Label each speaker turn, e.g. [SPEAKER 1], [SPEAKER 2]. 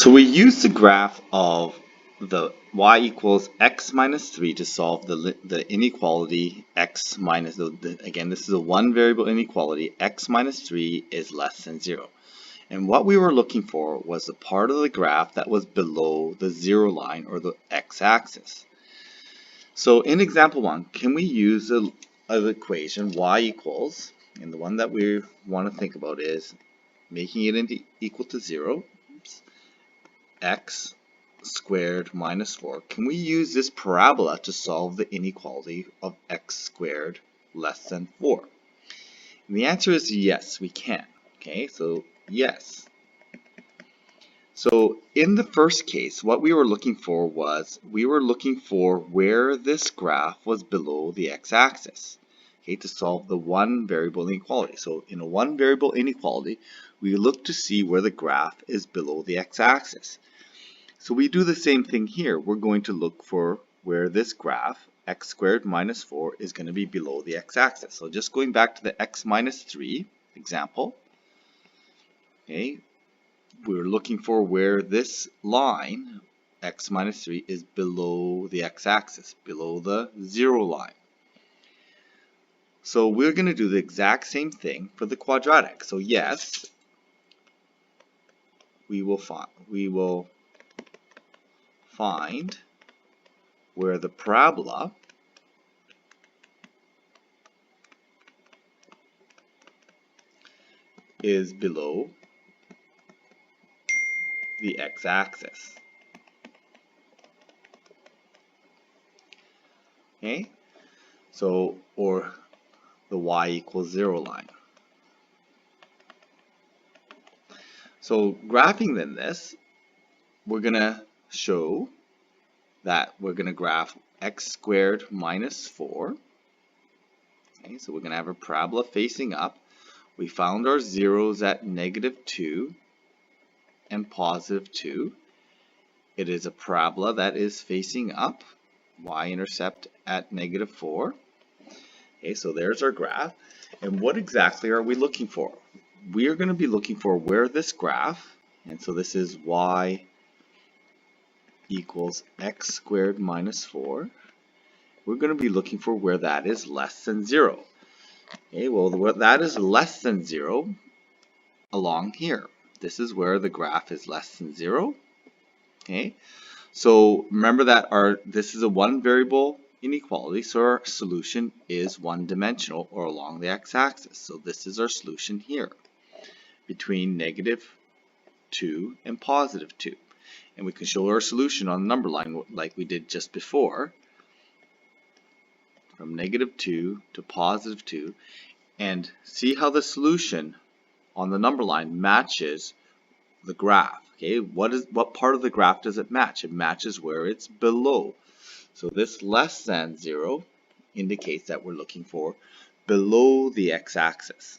[SPEAKER 1] So we use the graph of the y equals x minus 3 to solve the inequality x minus, again this is a one variable inequality, x minus 3 is less than 0. And what we were looking for was the part of the graph that was below the 0 line or the x-axis. So in example 1, can we use an equation y equals, and the one that we want to think about is making it equal to 0, x squared minus 4. Can we use this parabola to solve the inequality of x squared less than 4? And the answer is yes, we can. Okay, so yes. So in the first case, what we were looking for was, we were looking for where this graph was below the x-axis, okay, to solve the one variable inequality. So in a one variable inequality, we look to see where the graph is below the x-axis. So we do the same thing here. We're going to look for where this graph, x squared minus 4, is going to be below the x-axis. So just going back to the x minus 3 example, okay, we're looking for where this line, x minus 3, is below the x-axis, below the 0 line. So we're going to do the exact same thing for the quadratic. So yes, we will find where the parabola is below the x-axis. Okay, so, or the y equals 0 line. So graphing then this, we're going to show that we're going to graph x squared minus 4. Okay, so we're going to have a parabola facing up. We found our zeros at -2 and +2. It is a parabola that is facing up, y-intercept at -4. Okay, so there's our graph. And what exactly are we looking for? We are going to be looking for where this graph, and so this is y equals x squared minus 4. We're going to be looking for where that is less than 0. Okay, well, that is less than 0 along here. This is where the graph is less than 0. Okay, so remember that this is a one variable inequality, so our solution is one dimensional or along the x-axis. So this is our solution here between -2 and +2. And we can show our solution on the number line like we did just before, from -2 to +2, and see how the solution on the number line matches the graph. Okay, what part of the graph does it match? It matches where it's below. So this less than 0 indicates that we're looking for below the x-axis.